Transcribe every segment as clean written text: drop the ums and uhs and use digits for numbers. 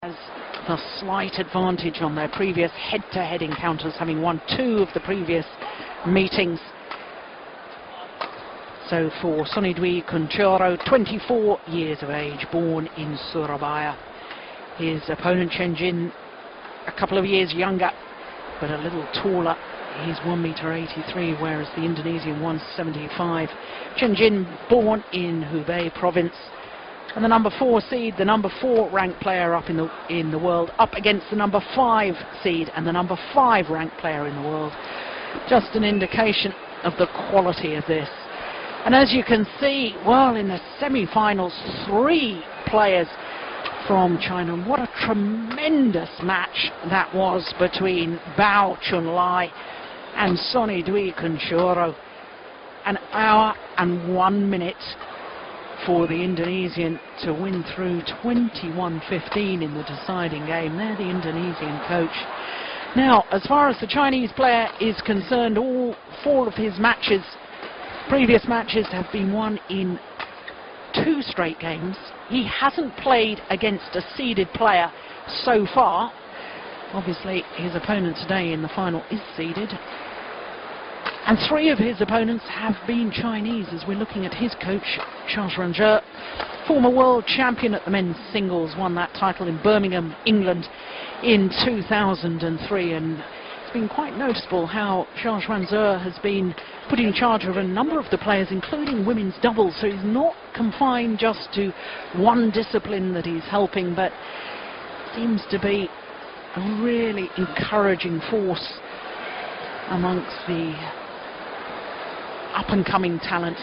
has the slight advantage on their previous head-to-head encounters, having won 2 of the previous meetings. So for Sony Kunchoro, 24 years of age, born in Surabaya. His opponent Chen Jin, a couple of years younger, but a little taller. He's 1.83 m, whereas the Indonesian 175. Chen Jin, born in Hubei province, and the number 4 seed, the number 4 ranked player up in the world, up against the number 5 seed and the number 5 ranked player in the world. Just an indication of the quality of this. And as you can see, well, in the semi-finals, 3 players from China. What a tremendous match that was between Bao Chunlai and Sony Kunchoro. An hour and 1 minute for the Indonesian to win through 21-15 in the deciding game. They're the Indonesian coach. Now, as far as the Chinese player is concerned, all 4 of his matches, previous matches, have been won in 2 straight games. He hasn't played against a seeded player so far. Obviously, his opponent today in the final is seeded. And 3 of his opponents have been Chinese, as we're looking at his coach, Charles Rangel, former world champion at the men's singles, won that title in Birmingham, England in 2003. And it's been quite noticeable how Charles Rangel has been put in charge of a number of the players, including women's doubles. So he's not confined just to one discipline that he's helping, but seems to be a really encouraging force amongst the up-and-coming talent.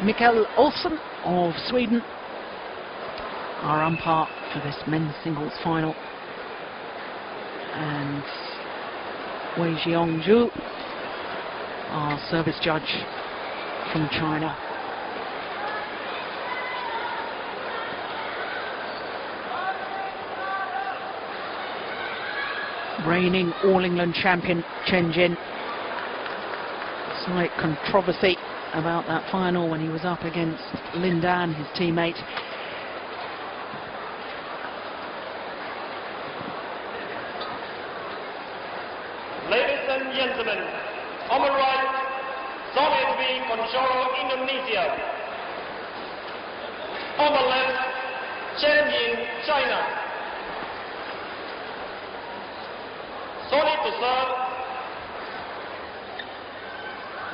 Mikael Olsson of Sweden, our umpire for this men's singles final, and Wei Jiongju, our service judge from China. Reigning All-England champion Chen Jin. Slight controversy about that final when he was up against Lin Dan, his teammate. Ladies and gentlemen, on the right, Sony Kunchoro, Indonesia. On the left, Chen Jin, China. Sony to serve.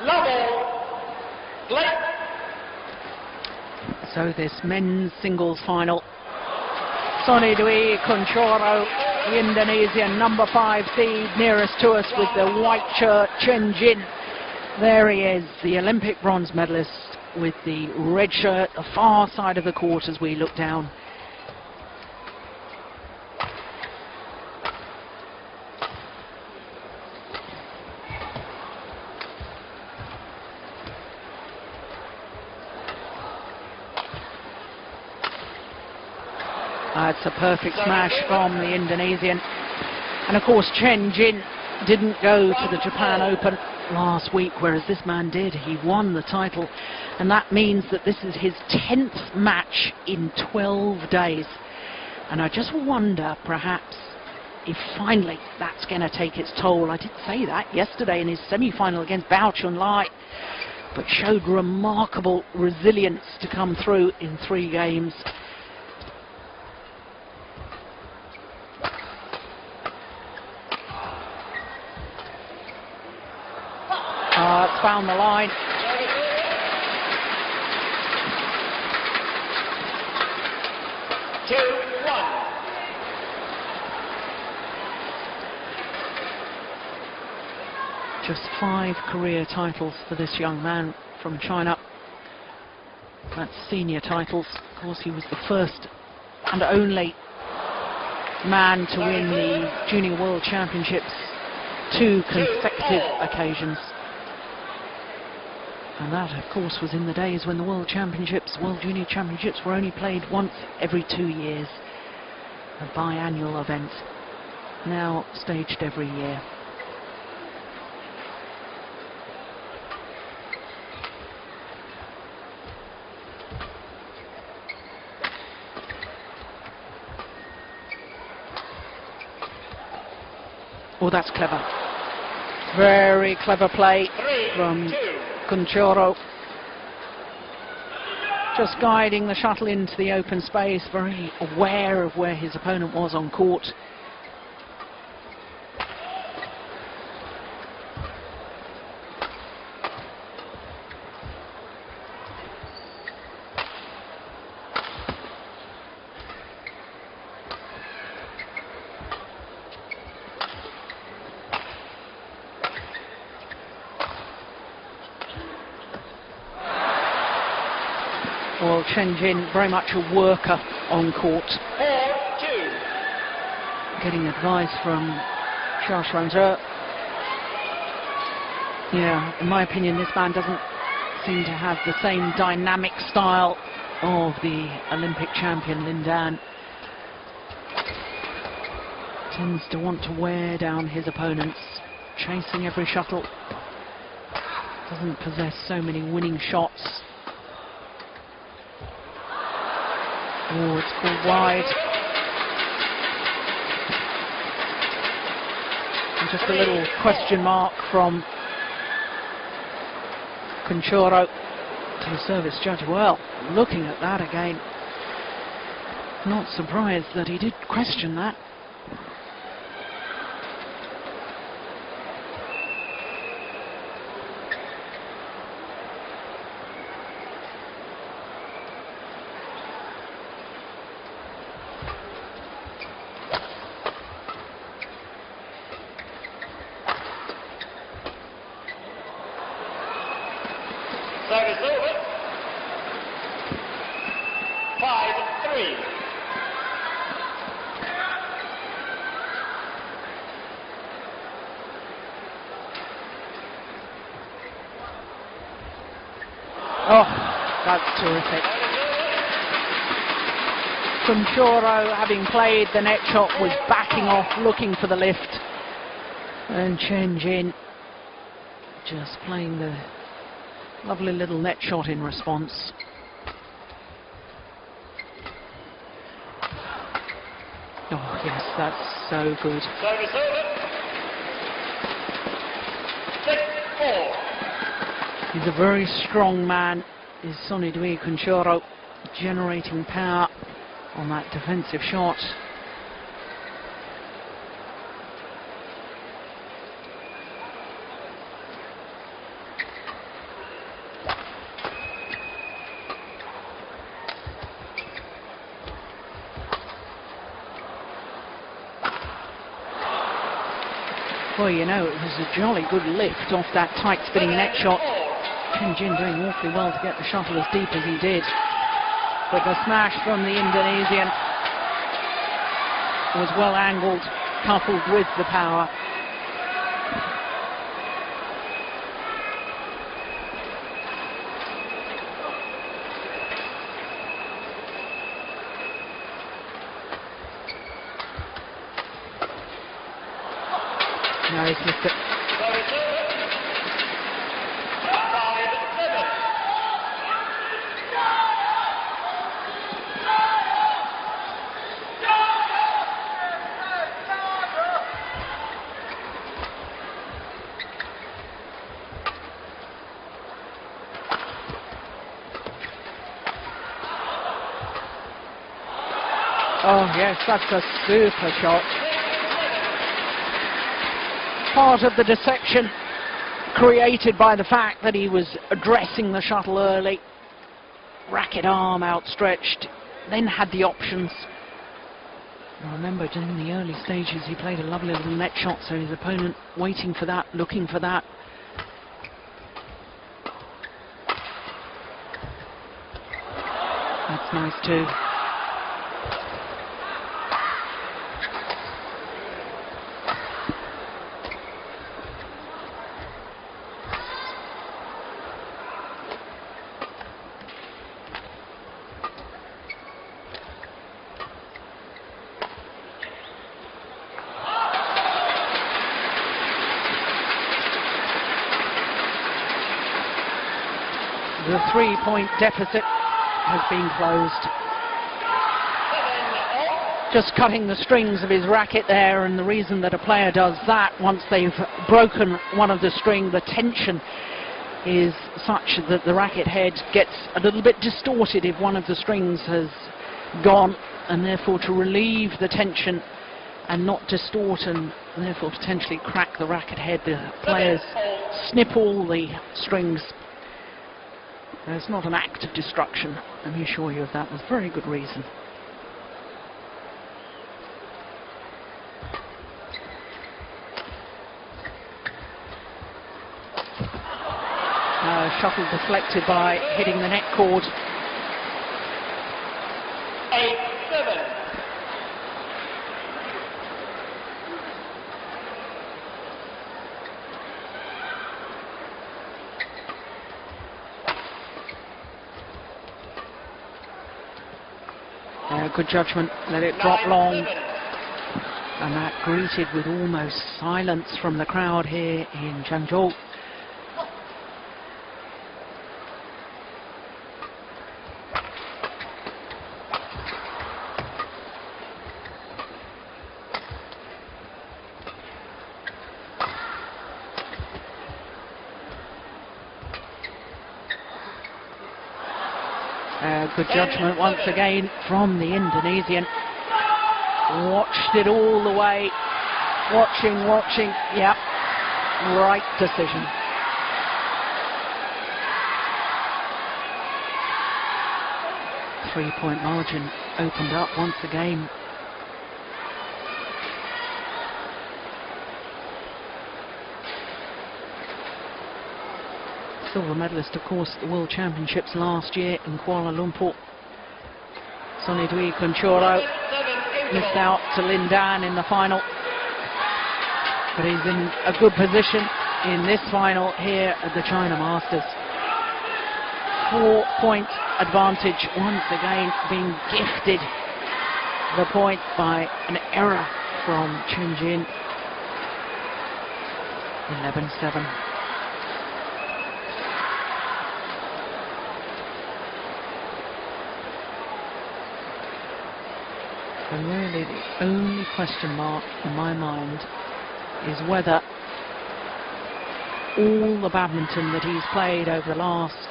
Level, play. So this men's singles final, Sony Kunchoro, the Indonesian number 5 seed, nearest to us with the white shirt, Chen Jin. There he is, the Olympic bronze medalist with the red shirt, the far side of the court as we look down. It's a perfect smash from the Indonesian. And of course, Chen Jin didn't go to the Japan Open last week, whereas this man did. He won the title, and that means that this is his 10th match in 12 days. And I just wonder, perhaps, if finally that's going to take its toll. I did say that yesterday in his semi-final against Bao Chunlai, but showed remarkable resilience to come through in 3 games. It's found the line. Just 5 career titles for this young man from China. That's senior titles. Of course, he was the first and only man to win the Junior World Championships 2 consecutive occasions. And that, of course, was in the days when the World Championships, World Junior Championships, were only played once every 2 years. A biannual event, now staged every year. Oh, that's clever. Very clever play from Conchoro. Just guiding the shuttle into the open space, very aware of where his opponent was on court. Well, Chen Jin, very much a worker on court. 4-2. Getting advice from Xia Shuangzhe. Yeah, in my opinion, this man doesn't seem to have the same dynamic style of the Olympic champion Lin Dan. Tends to want to wear down his opponents, chasing every shuttle. Doesn't possess so many winning shots. Oh, it's pulled wide. And just a little question mark from Conchoro to the service judge. Well, looking at that again, not surprised that he did question that. Service over. 5-3. Oh, that's terrific. Conchoro, having played the net shot, was backing off, looking for the lift. And Chen Jin just playing the lovely little net shot in response. Oh yes, that's so good. Service over. 6-4. He's a very strong man, is Sony Conchoro, generating power on that defensive shot. Well, you know, it was a jolly good lift off that tight spinning net shot. Chen Jin doing awfully well to get the shuttle as deep as he did. But the smash from the Indonesian was well angled, coupled with the power. Now he's missed it. Service over. 5-7. Oh yes, that's a super shot. Part of the deception created by the fact that he was addressing the shuttle early, racket arm outstretched, then had the options. I remember during the early stages he played a lovely little net shot, so his opponent waiting for that, looking for that. That's nice too. The 3-point deficit has been closed. 7-all. just cutting the strings of his racket there, and the reason that a player does that once they've broken one of the string, the tension is such that the racket head gets a little bit distorted if one of the strings has gone, and therefore to relieve the tension and not distort and therefore potentially crack the racket head, the players snip all the strings. It's not an act of destruction, let me assure you of that, with very good reason. Shuttle deflected by hitting the net cord. 8-7. Good judgment, let it drop long. And that greeted with almost silence from the crowd here in Zhengzhou. Good judgment once again from the Indonesian. Watched it all the way. Watching. Yep. Right decision. Three-point margin opened up once again. Silver medalist, of course, at the World Championships last year in Kuala Lumpur. Sony Conchoro missed out to Lin Dan in the final, but he's in a good position in this final here at the China Masters. 4-point advantage once again, being gifted the point by an error from Chen Jin. 11-7. And really the only question mark in my mind is whether all the badminton that he's played over the last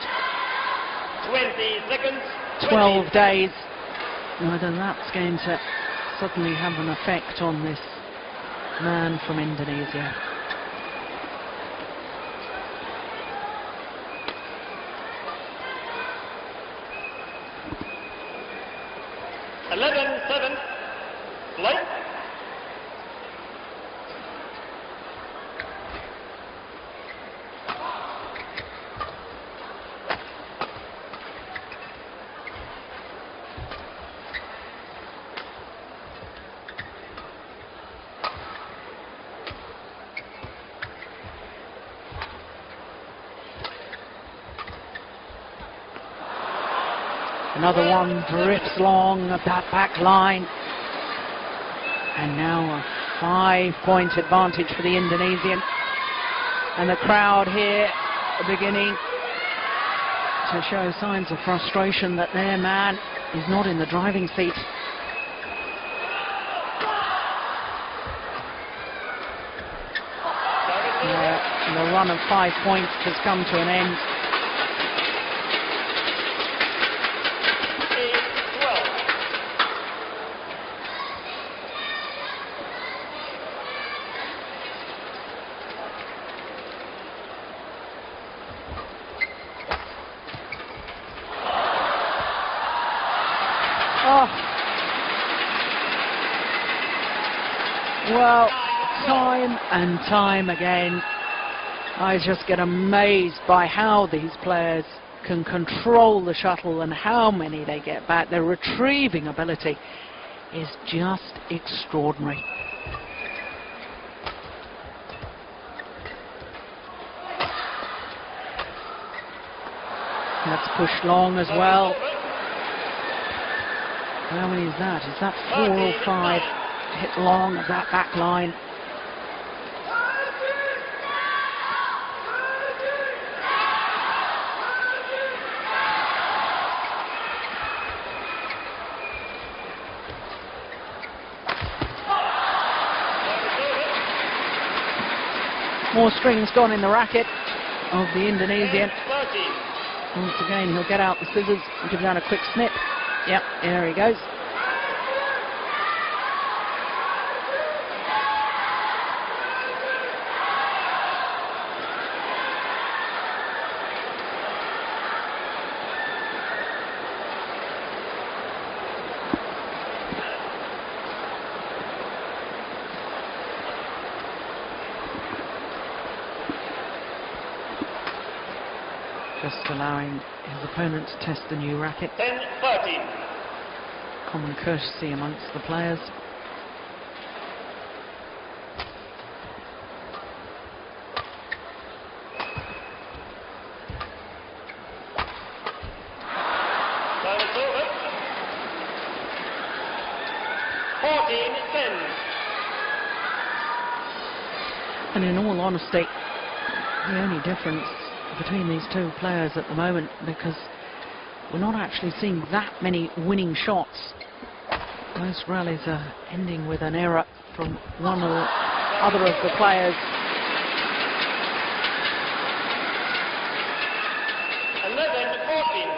20 seconds. 12 days, whether that's going to suddenly have an effect on this man from Indonesia. Light. Another one drifts long that back line. And now a 5-point advantage for the Indonesian. And the crowd here are beginning to show signs of frustration that their man is not in the driving seat. The run of 5 points has come to an end. Well, time and time again, I just get amazed by how these players can control the shuttle and how many they get back. Their retrieving ability is just extraordinary. That's pushed long as well. How many is that? Is that 4 or 5? Hit long of that back line. More strings gone in the racket of the Indonesian. 13. Once again, he'll get out the scissors and give down a quick snip. Yep, there he goes. Just allowing his opponent to test the new racket. 10-13. Common courtesy amongst the players. Service over. 14-10. And in all honesty, the only difference between these two players at the moment, because we're not actually seeing that many winning shots. Most rallies are ending with an error from one or other of the players. 11-14.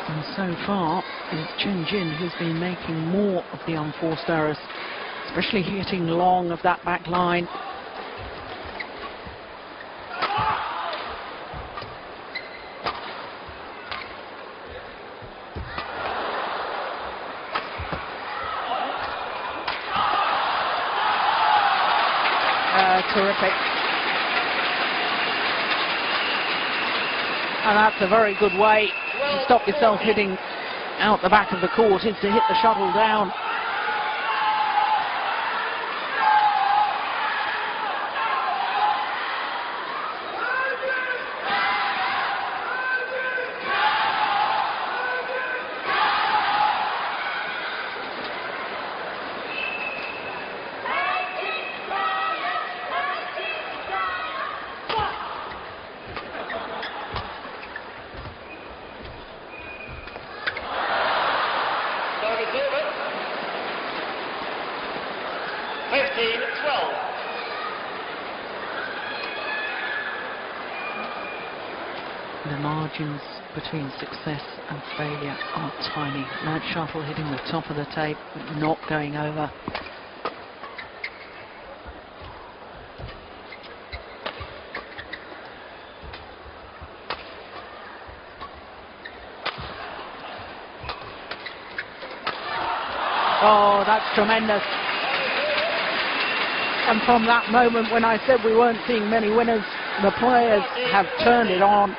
And so far, it's Chen Jin who's been making more of the unforced errors, especially hitting long of that back line. Terrific. And that's a very good way to stop yourself hitting out the back of the court, is to hit the shuttle down. Service over. 15-12. The margins between success and failure are tiny. That shuttle hitting the top of the tape, not going over. Oh, that's tremendous. And from that moment when I said we weren't seeing many winners, the players have turned it on,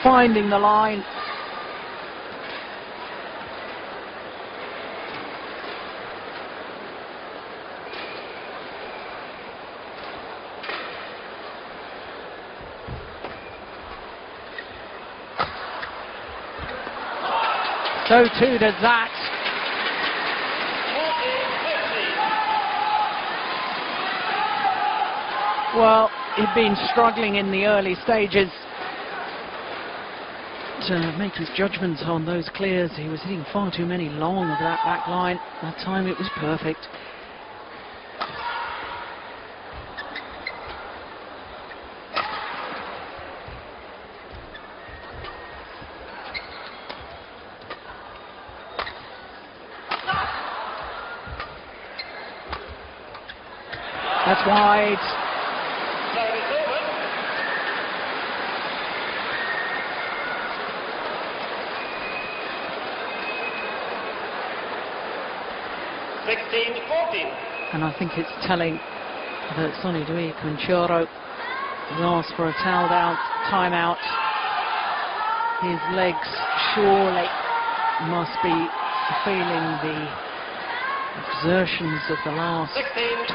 finding the line. So too does that. Well, he'd been struggling in the early stages to make his judgments on those clears. He was hitting far too many long of that back line. That time it was perfect. That's wide. Service over. 16-14. And I think it's telling that Sony Dwi Kunchoro has asked for a timeout. His legs surely must be feeling the exertions of the last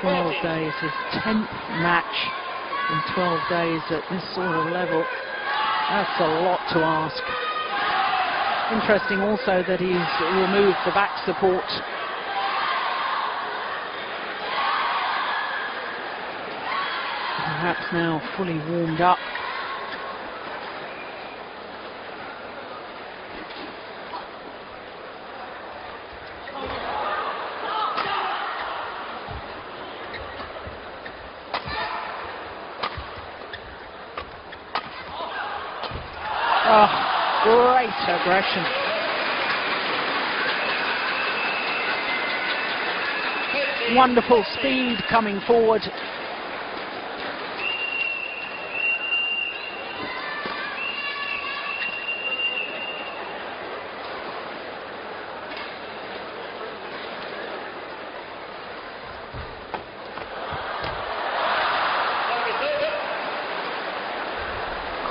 12 days. His 10th match in 12 days at this sort of level. That's a lot to ask. Interesting also that he's removed the back support. Perhaps now fully warmed up. Oh, great aggression. Wonderful speed coming forward.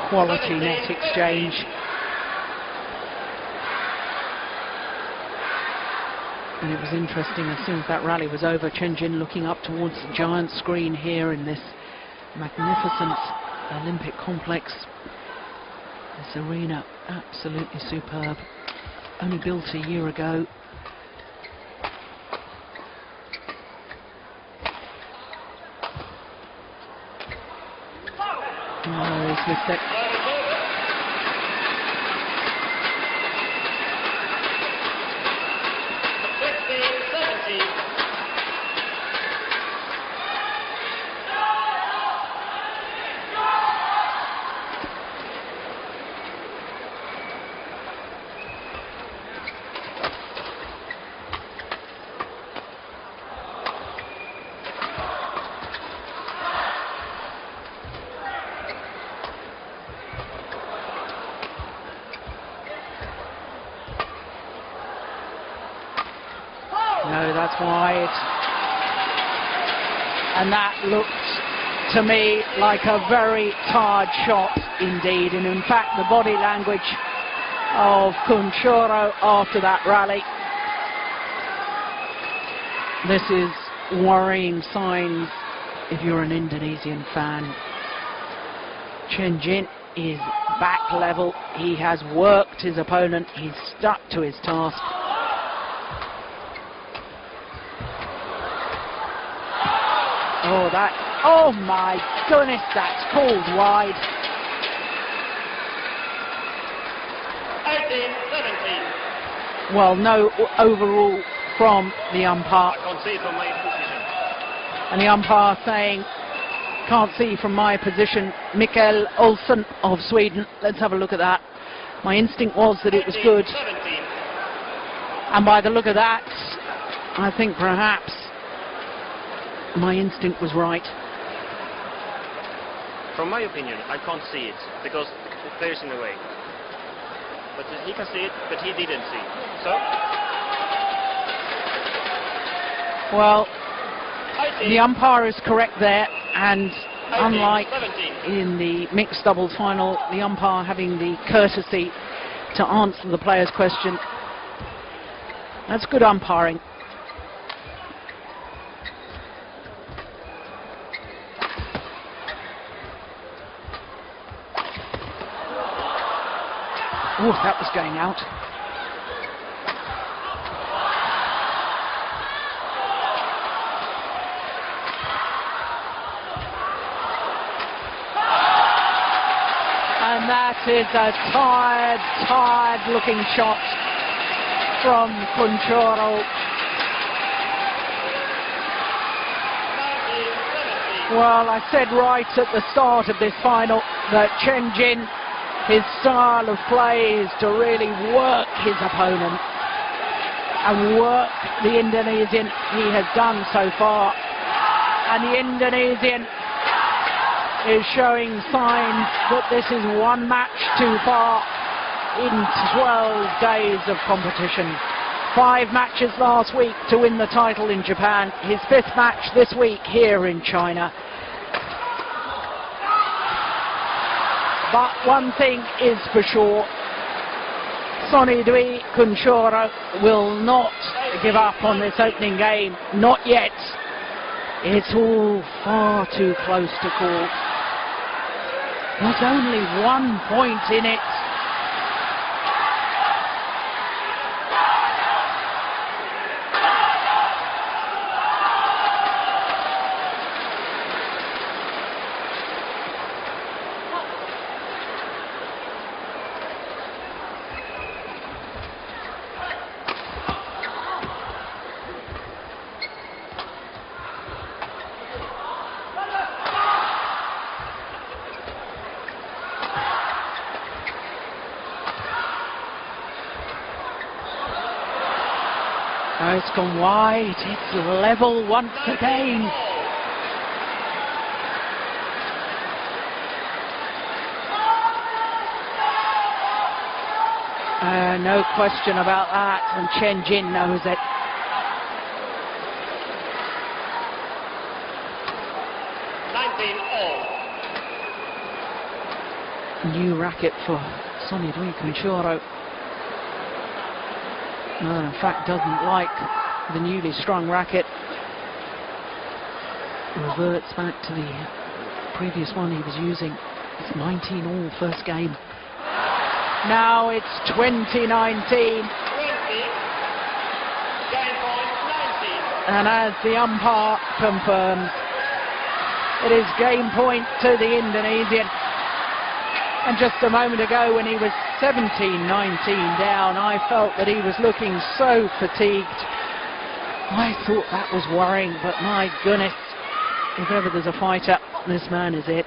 Quality net exchange. And it was interesting, as soon as that rally was over, Chen Jin looking up towards the giant screen here in this magnificent Olympic complex. This arena, absolutely superb. Only built a year ago. Oh, he's missed it. No, that's wide. And that looked to me like a very tired shot indeed. And in fact, the body language of Kunchoro after that rally, this is worrying signs if you're an Indonesian fan. Chen Jin is back level. He has worked his opponent. He's stuck to his task. Oh my goodness, that's called wide. 18-17. Well, no overrule from the umpire. I can't see from my position. And the umpire saying, can't see from my position, Mikael Olsson of Sweden. Let's have a look at that. My instinct was that it was good. 17. And by the look of that, I think perhaps my instinct was right. From my opinion, I can't see it because the player's in the way. But he can see it, but he didn't see it. So? Well, the umpire is correct there, and unlike 17. in the mixed doubles final, the umpire having the courtesy to answer the player's question. That's good umpiring. Oh, that was going out. And that is a tired looking shot from Kunchoro. Well, I said right at the start of this final that Chen Jin, his style of play is to really work his opponent and work the Indonesian. He has done so far, and the Indonesian is showing signs that this is one match too far in 12 days of competition. 5 matches last week to win the title in Japan, his 5th match this week here in China. But one thing is for sure, Sony Kunchoro will not give up on this opening game, not yet. It's all far too close to call. There's only 1 point in it. It's gone wide. It's level once again. No question about that, and Chen Jin knows it. New racket for Sony Dui Kunchoro. No, in fact, doesn't like the newly strung racket. Reverts back to the previous one he was using. It's 19 all first game. Now it's 2019. And as the umpire confirms, it is game point to the Indonesian. And just a moment ago, when he was 17-19 down, I felt that he was looking so fatigued. I thought that was worrying, but my goodness, if ever there's a fighter, this man is it.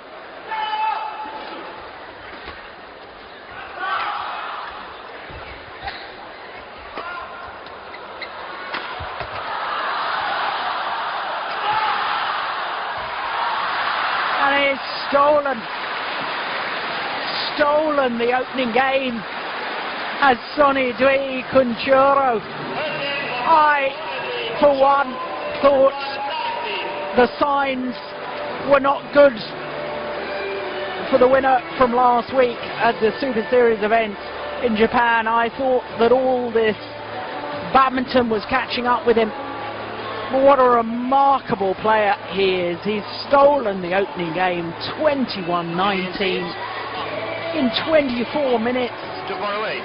And he's stolen the opening game as Sony Dui Kunchoro. I, for one, thought the signs were not good for the winner from last week at the Super Series event in Japan. I thought that all this badminton was catching up with him. But what a remarkable player he is. He's stolen the opening game, 21-19. In 24 minutes. Too far away.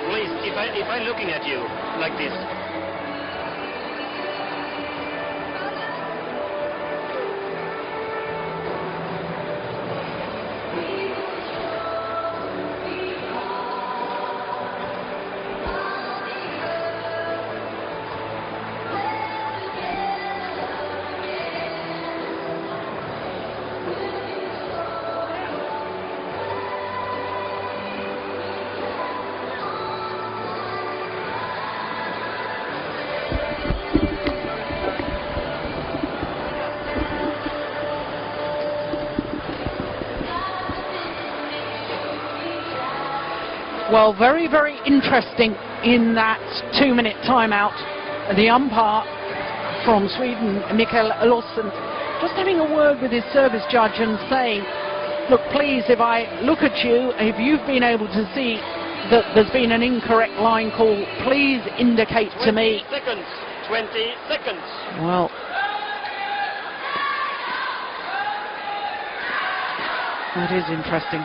Please, if I'm looking at you like this. Well, very, very interesting in that 2-minute timeout. The umpire from Sweden, Mikael Olsson, just having a word with his service judge and saying, look, please, if I look at you, if you've been able to see that there's been an incorrect line call, please indicate to me. 20 seconds. Well, that is interesting.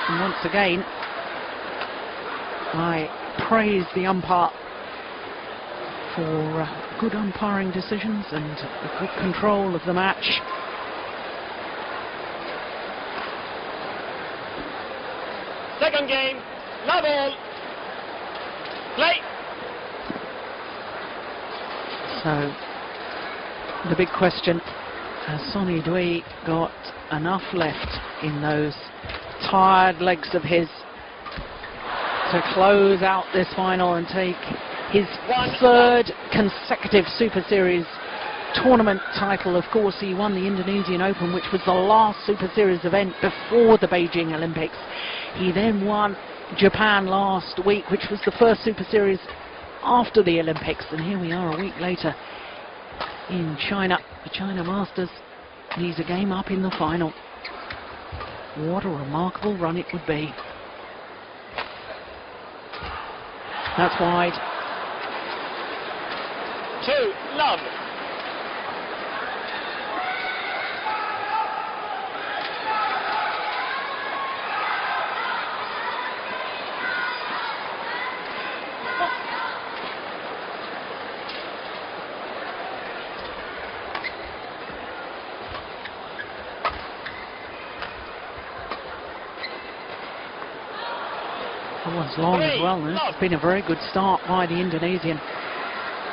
And once again, I praise the umpire for good umpiring decisions and good control of the match. Second game, love all. Play. So, the big question, has Sony Dui got enough left in those tired legs of his to close out this final and take his third consecutive Super Series tournament title? Of course, he won the Indonesian Open, which was the last Super Series event before the Beijing Olympics. He then won Japan last week, which was the first Super Series after the Olympics. And here we are a week later in China, the China Masters. He's a game up in the final. What a remarkable run it would be. That's wide. 2, love. As long as well, and it's been a very good start by the Indonesian.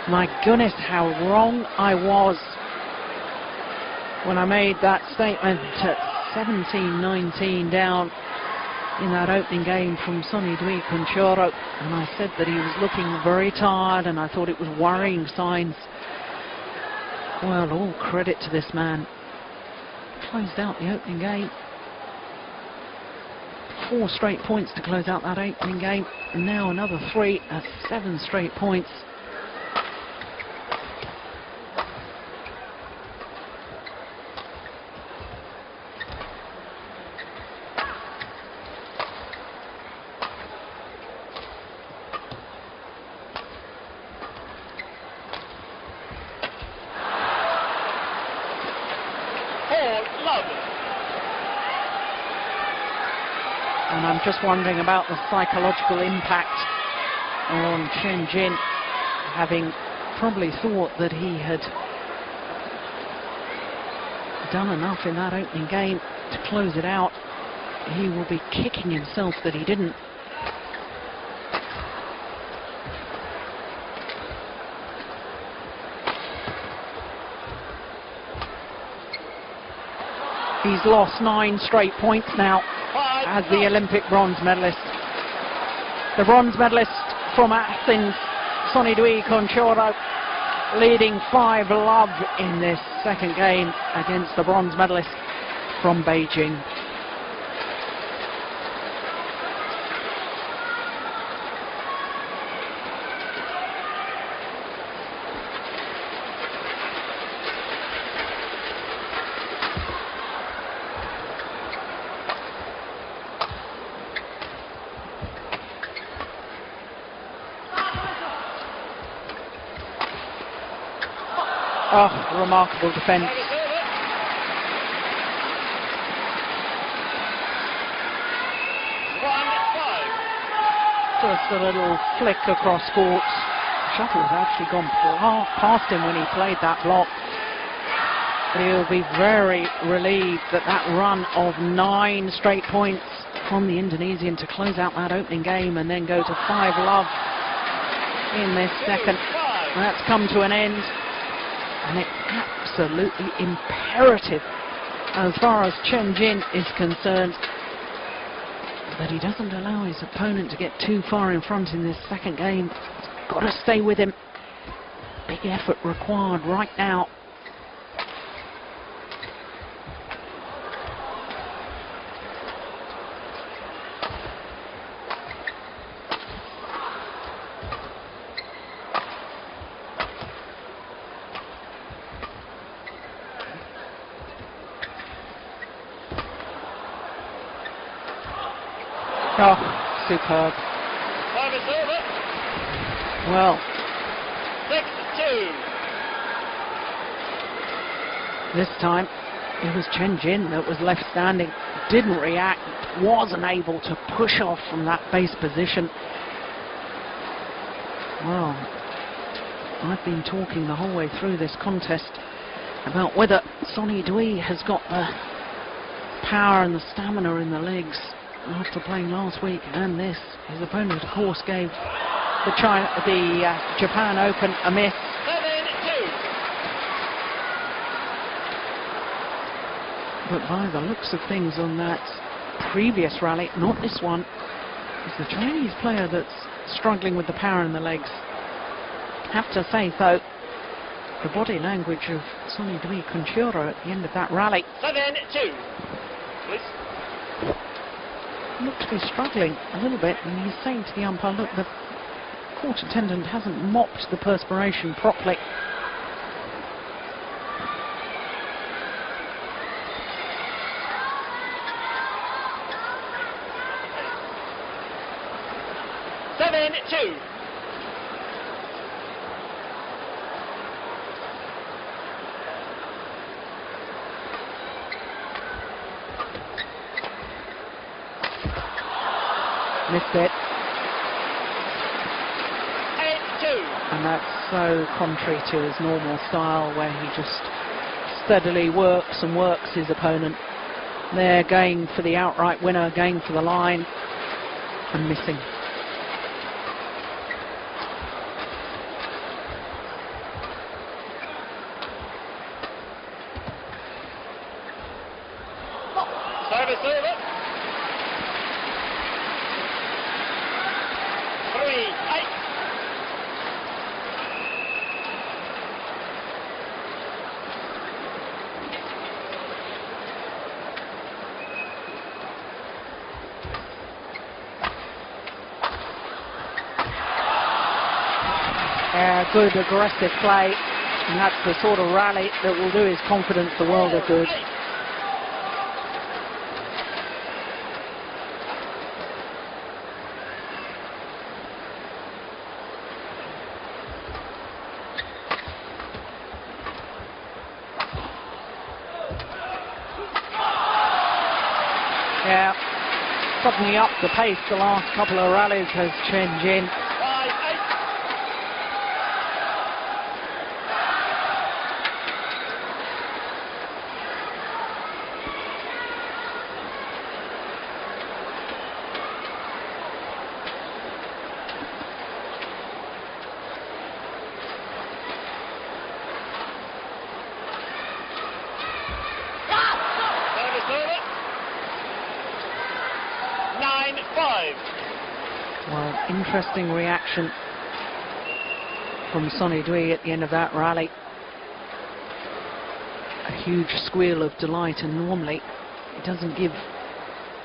My goodness, how wrong I was when I made that statement at 17-19 down. in that opening game from Sony Dwi Conchoro, and I said that he was looking very tired and I thought it was worrying signs. Well, all credit to this man. Closed out the opening game. 4 straight points to close out that opening game, and now another 3 at 7 straight points. And I'm just wondering about the psychological impact on Chen Jin, having probably thought that he had done enough in that opening game to close it out. He will be kicking himself that he didn't. He's lost 9 straight points now as the Olympic bronze medalist. The bronze medalist from Athens, Sony Dwi Conchoro, leading 5-love in this second game against the bronze medalist from Beijing. Oh, remarkable defence. Just a little flick across court. Shuttle has actually gone past him when he played that block. But he'll be very relieved that that run of 9 straight points from the Indonesian to close out that opening game and then go to 5-love in this second. That's come to an end. And it's absolutely imperative, as far as Chen Jin is concerned, that he doesn't allow his opponent to get too far in front in this second game. He's got to stay with him. Big effort required right now. Oh, superb. Time is over. Well, 6-2. This time it was Chen Jin that was left standing, didn't react, wasn't able to push off from that base position. Well, I've been talking the whole way through this contest about whether Sony Dwi has got the power and the stamina in the legs after playing last week and this. His opponent, of course, gave the Japan Open a miss. 7-2. But by the looks of things on that previous rally, not this one, it's the Chinese player that's struggling with the power in the legs. Have to say, though, the body language of Sony Dwi Conchoro at the end of that rally 7-2. Please. Looked to be struggling a little bit, and he's saying to the umpire, look, the court attendant hasn't mopped the perspiration properly. Missed it. 8-2. And that's so contrary to his normal style, where he just steadily works and works his opponent. They're going for the outright winner, going for the line, and missing. Service over. Good aggressive play, and that's the sort of rally that will do his confidence the world of good. Yeah, suddenly up the pace the last couple of rallies has Chen Jin. Well, interesting reaction from Sony Dui at the end of that rally. A huge squeal of delight, and normally it doesn't give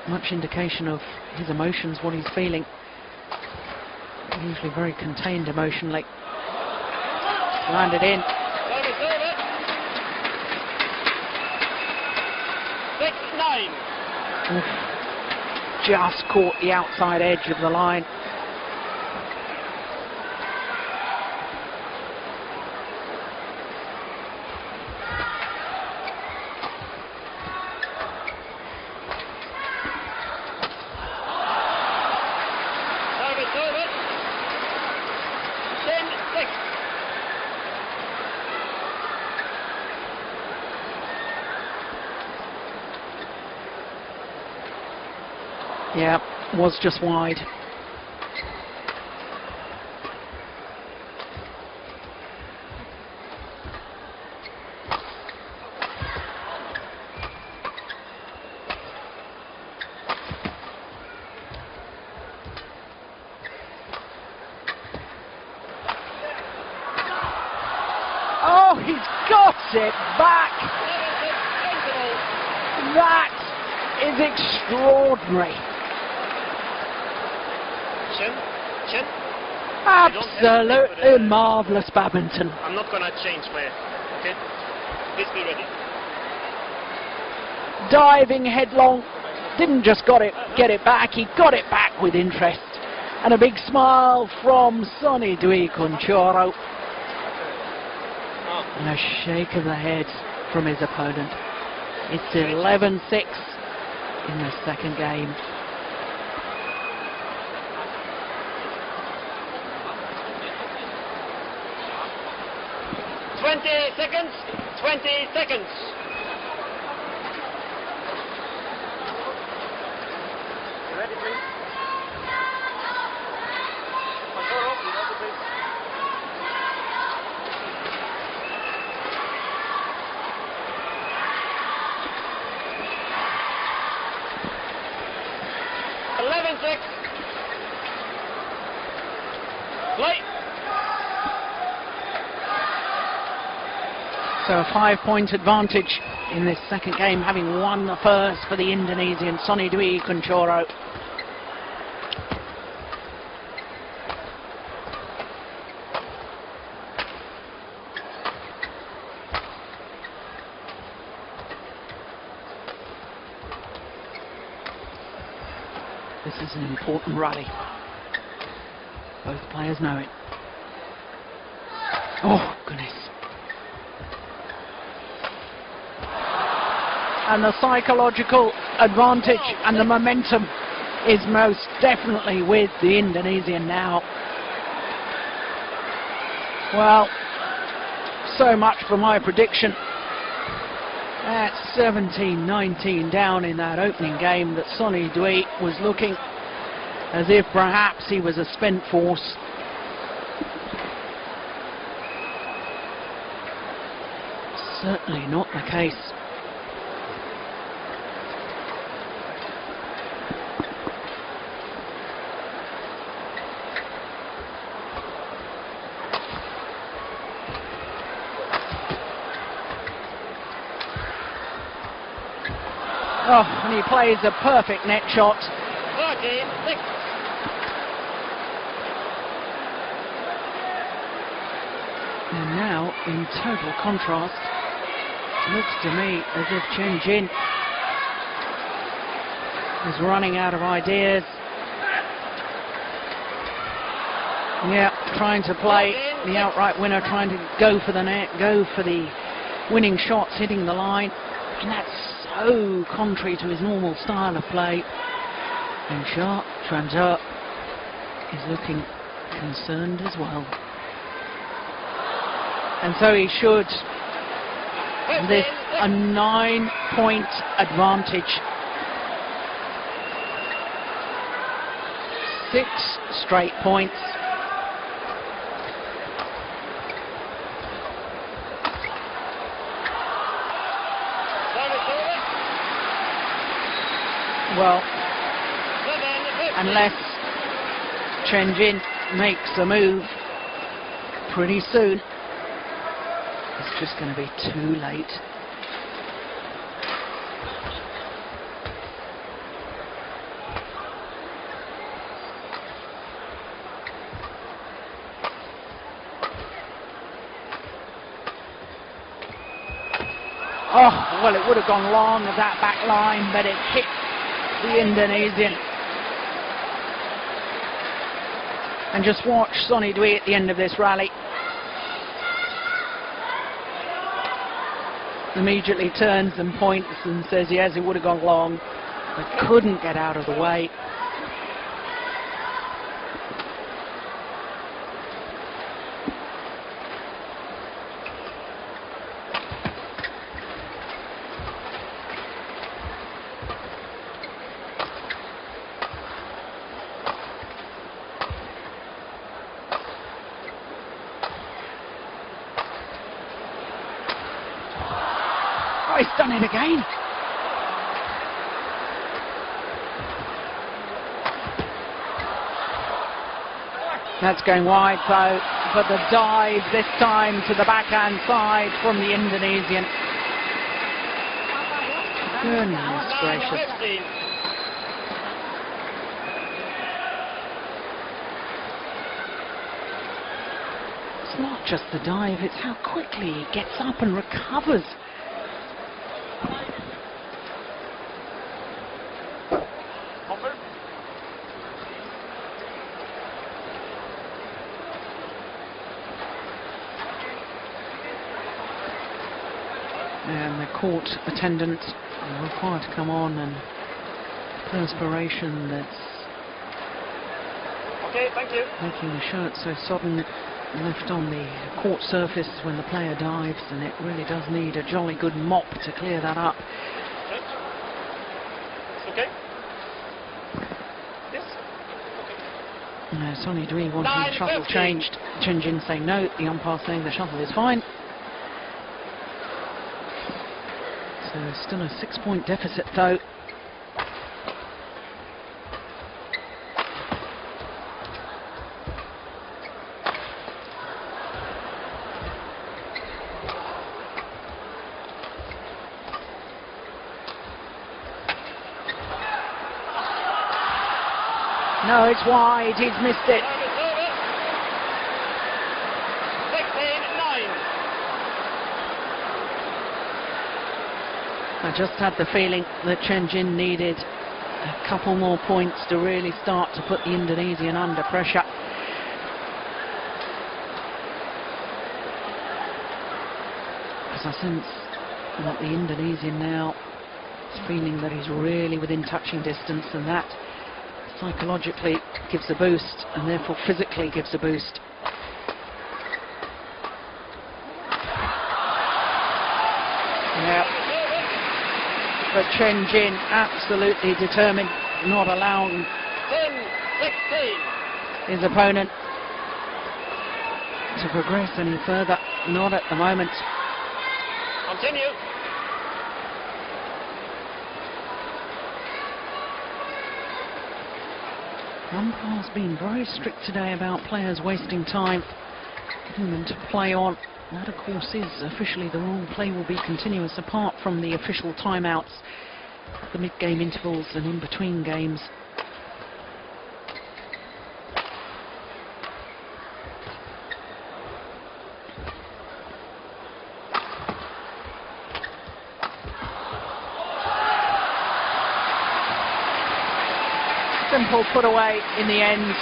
much indication of his emotions, what he's feeling. Usually very contained emotionally. Landed in. 6-9. Just caught the outside edge of the line. Service over. 10-6. Yeah, was just wide. Oh, he's got it back. That is extraordinary. Chin. Absolutely marvellous badminton. I'm not gonna change my. Okay. Please be ready. Diving headlong, didn't just get it back, he got it back with interest. And a big smile from Sony Dui Conchoro. And a shake of the head from his opponent. It's 11-6 in the second game. 20 seconds. 20 seconds. You ready, please? You ready, please? Play. So a 5-point advantage in this second game, having won the first for the Indonesian Sony Dwi Kunchoro. This is an important rally. Both players know it. Oh, goodness. And the psychological advantage and the momentum is most definitely with the Indonesian now. Well, so much for my prediction. That's 17-19 down in that opening game that Sony Dwi was looking as if perhaps he was a spent force. Certainly not the case. Oh, and he plays a perfect net shot. 36. And now, in total contrast, it looks to me as if Chen Jin is running out of ideas. Yeah, trying to play the outright winner, trying to go for the net, go for the winning shots, hitting the line. And that's so contrary to his normal style of play. And Tranzhe is looking concerned as well. And so he should. This a 9-point advantage. 6 straight points. Well, unless Chen Jin makes a move pretty soon, it's just going to be too late. Oh, well, it would have gone long of that back line, but it hit the Indonesian. And just watch Sony Dwi at the end of this rally. Immediately turns and points and says, yes, it would have gone long, but couldn't get out of the way. Oh, he's done it again. That's going wide, though, but the dive this time to the backhand side from the Indonesian. Goodness gracious. It's not just the dive, it's how quickly he gets up and recovers. And the court attendant required to come on, and perspiration that's making the shirt so sodden left on the court surface when the player dives, and it really does need a jolly good mop to clear that up. Okay. Yes. Sony Dwi wanting the shuttle changed. Chen Jin saying no, the umpire saying the shuttle is fine. So still a 6-point deficit, though. No, it's wide. He's missed it. 16-9. I just had the feeling that Chen Jin needed a couple more points to really start to put the Indonesian under pressure. Because I sense that the Indonesian now is feeling that he's really within touching distance, and that psychologically gives a boost, and therefore physically gives a boost. Yeah. But Chen Jin absolutely determined, not allowing his opponent to progress any further. Not at the moment. Continue. Umpire's been very strict today about players wasting time, giving them to play on. That, of course, is officially the rule. Play will be continuous apart from the official timeouts, the mid-game intervals and in between games. simple put away in the end.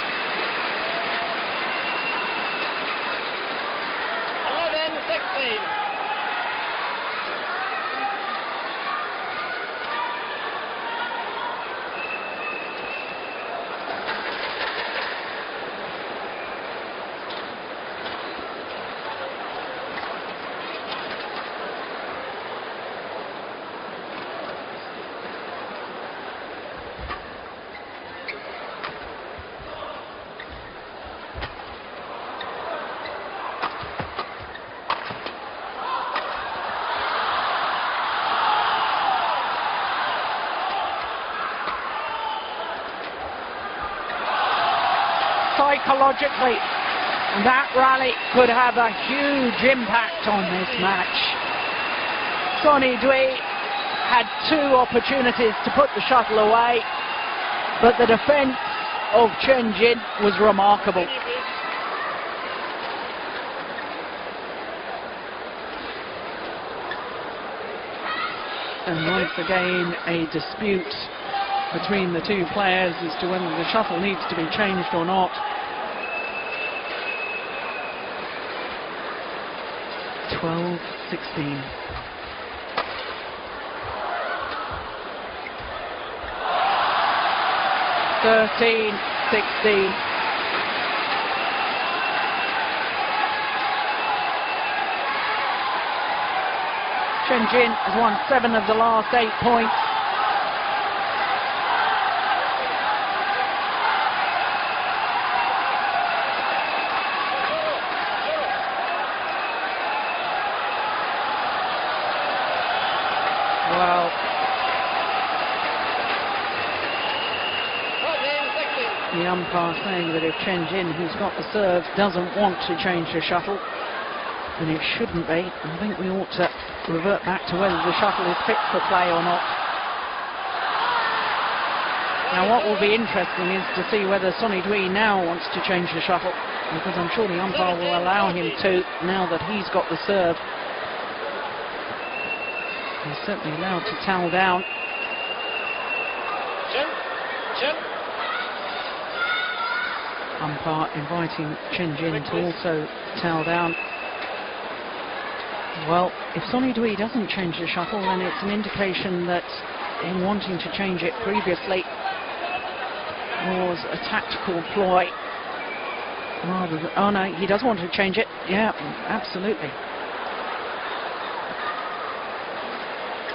11-16. Psychologically, that rally could have a huge impact on this match. Sony Dui had 2 opportunities to put the shuttle away, but the defence of Chen Jin was remarkable. And once again, a dispute between the 2 players as to whether the shuttle needs to be changed or not. 12-16. Chen Jin has won 7 of the last 8 points. Well, the umpire saying that if Chen Jin, who's got the serve, doesn't want to change the shuttle, then it shouldn't be. I think we ought to revert back to whether the shuttle is fit for play or not. Now what will be interesting is to see whether Sony Dui now wants to change the shuttle, because I'm sure the umpire will allow him to now that he's got the serve. He's certainly allowed to towel down. Umpire inviting Chen Jin to also towel down. Well, if Sony Dui doesn't change the shuttle, then it's an indication that him wanting to change it previously was a tactical ploy. Rather than, oh no, he does want to change it. Yeah, absolutely.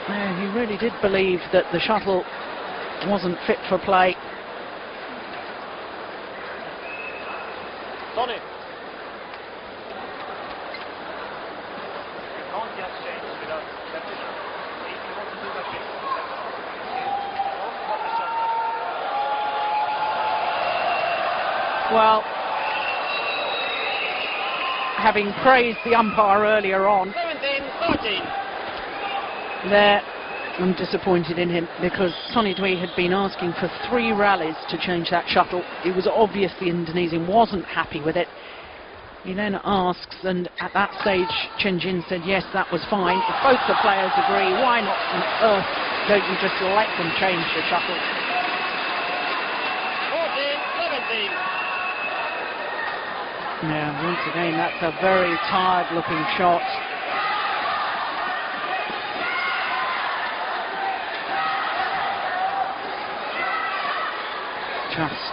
Yeah, he really did believe that the shuttle wasn't fit for play. Sony. You can't just change without captain. If you want to do that, Well, having praised the umpire earlier on, 17-13. there I'm disappointed in him, because Sony Dui had been asking for 3 rallies to change that shuttle. It was obvious the Indonesian wasn't happy with it. He then asks, and at that stage Chen Jin said yes, that was fine. If both the players agree, why not on earth don't you just let them change the shuttle? 14-17. Yeah, once again, that's a very tired looking shot. Just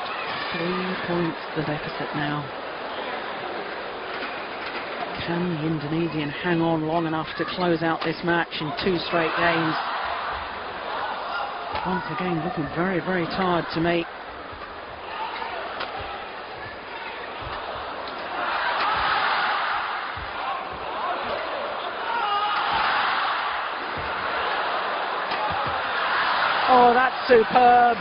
3 points the deficit now. Can the Indonesian hang on long enough to close out this match in 2 straight games? Once again, looking very, very tired to me. Oh, that's superb.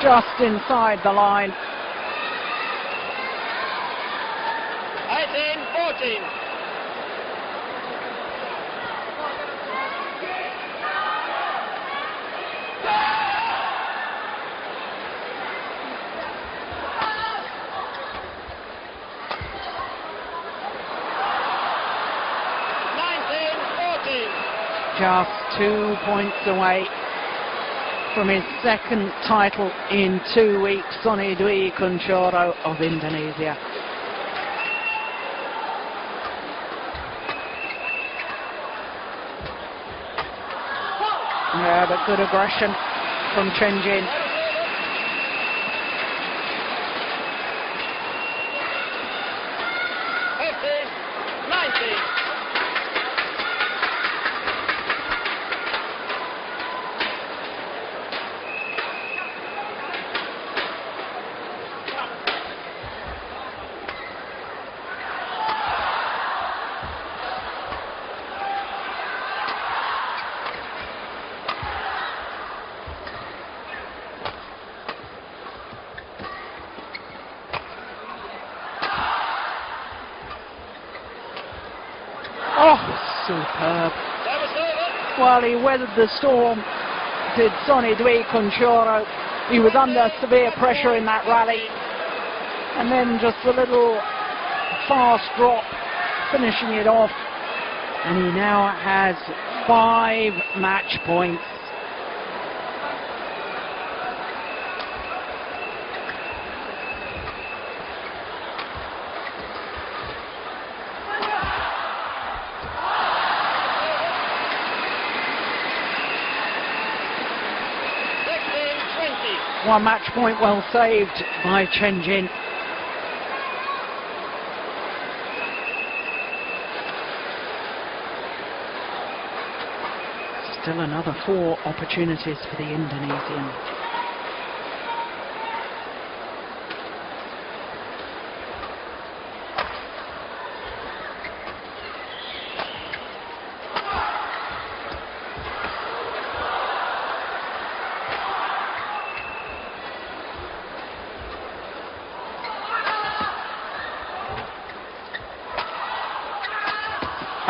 Just inside the line. 18-14. just 2 points away from his second title in 2 weeks. Sony Dwi Kunchoro of Indonesia. Yeah, but good aggression from Chen Jin. Oh, superb. Well, he weathered the storm, did Sony Dwi Kunchoro. He was under severe pressure in that rally. And then just a little fast drop, finishing it off. And he now has 5 match points. One match point well saved by Chen Jin. Still another 4 opportunities for the Indonesian.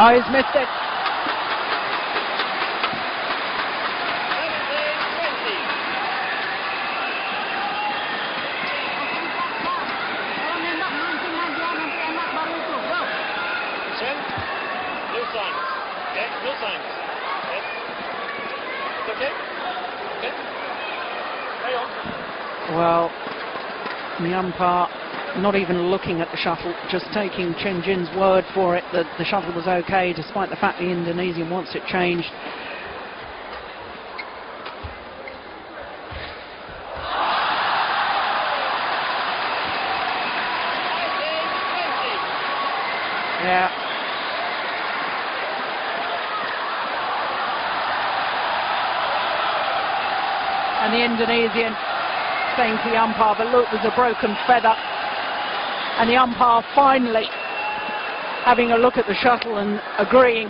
Oh, he's missed it. No signs. Okay, no signs. Yes. It's okay? Okay. Carry on. Well, the umpire not even looking at the shuttle, just taking Chen Jin's word for it that the shuttle was okay, despite the fact the Indonesian wants it changed. Yeah. And the Indonesian saying to the umpire, but look, there's a broken feather. And the umpire finally having a look at the shuttle and agreeing,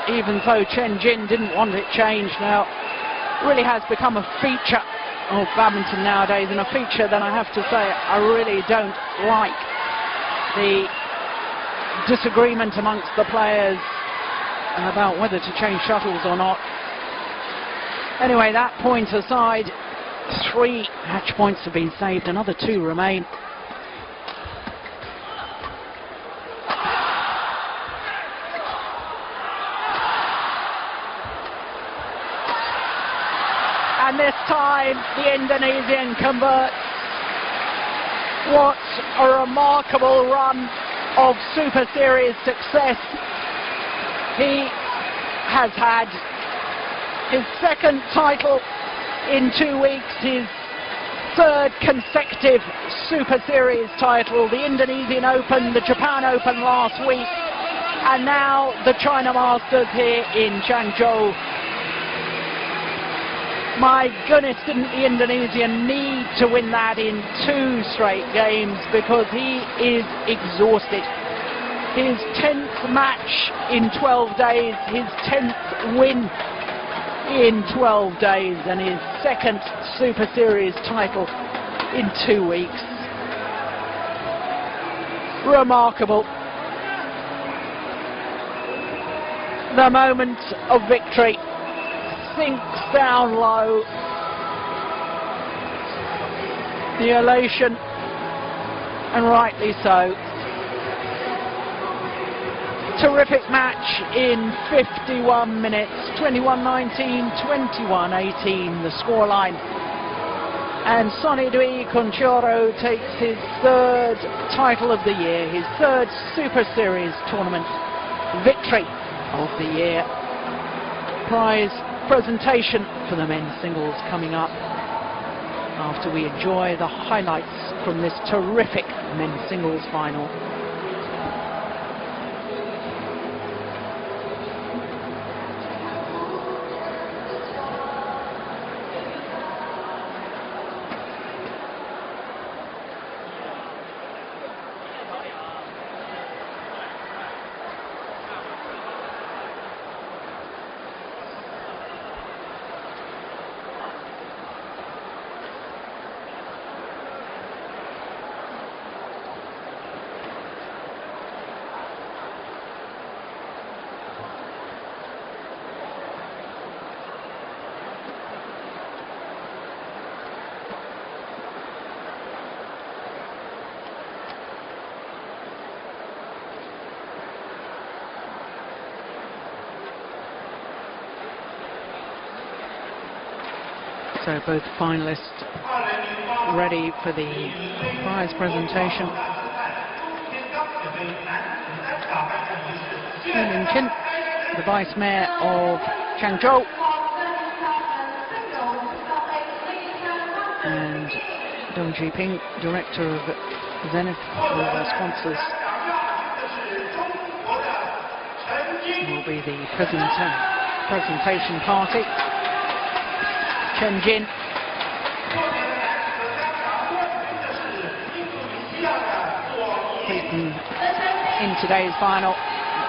even though Chen Jin didn't want it changed. Now, it really has become a feature of badminton nowadays, and a feature that I have to say I really don't like. The disagreement amongst the players about whether to change shuttles or not. Anyway, that point aside, 3 match points have been saved, another 2 remain. And this time the Indonesian converts. What a remarkable run of Super Series success. He has had his second title in 2 weeks, his 3rd consecutive Super Series title, the Indonesian Open, the Japan Open last week, and now the China Masters here in Changzhou. My goodness, didn't the Indonesian need to win that in 2 straight games, because he is exhausted. His 10th match in 12 days, his 10th win in 12 days, and his 2nd Super Series title in 2 weeks. Remarkable. The moment of victory sinks down low. The elation, and rightly so. terrific match in 51 minutes. 21-19, 21-18 the scoreline. And Sony Conchoro takes his third title of the year, his third Super Series tournament victory of the year. Prize presentation for the men's singles coming up after we enjoy the highlights from this terrific men's singles final. So both finalists ready for the prize presentation. Hu Chin, the Vice Mayor of Changzhou, and Dong Jiping, Director of Zenith, one of our sponsors, will be the presentation party. Chen Jin beaten in today's final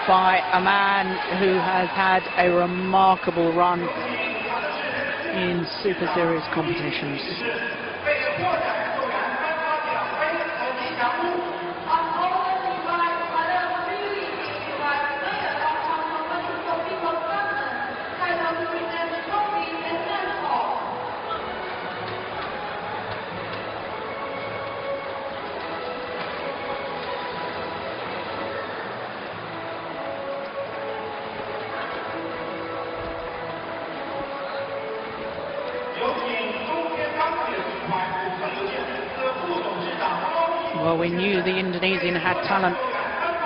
by a man who has had a remarkable run in Super Series competitions. Well, we knew the Indonesian had talent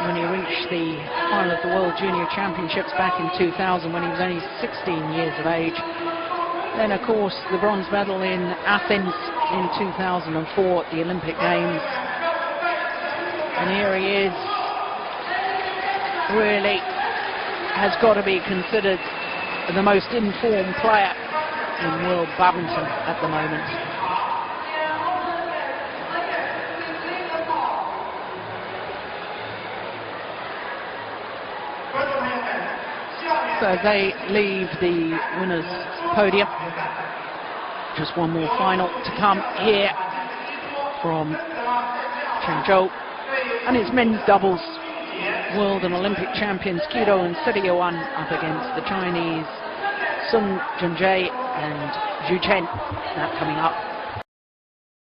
when he reached the final of the World Junior Championships back in 2000 when he was only 16 years of age. Then, of course, the bronze medal in Athens in 2004 at the Olympic Games. And here he is, really has got to be considered the most informed player in world badminton at the moment. So they leave the winners' podium. Just one more final to come here from Changzhou. And it's men's doubles. World and Olympic champions Kido and Seti Yuan up against the Chinese Sun Junjie and Zhu Chen. That coming up.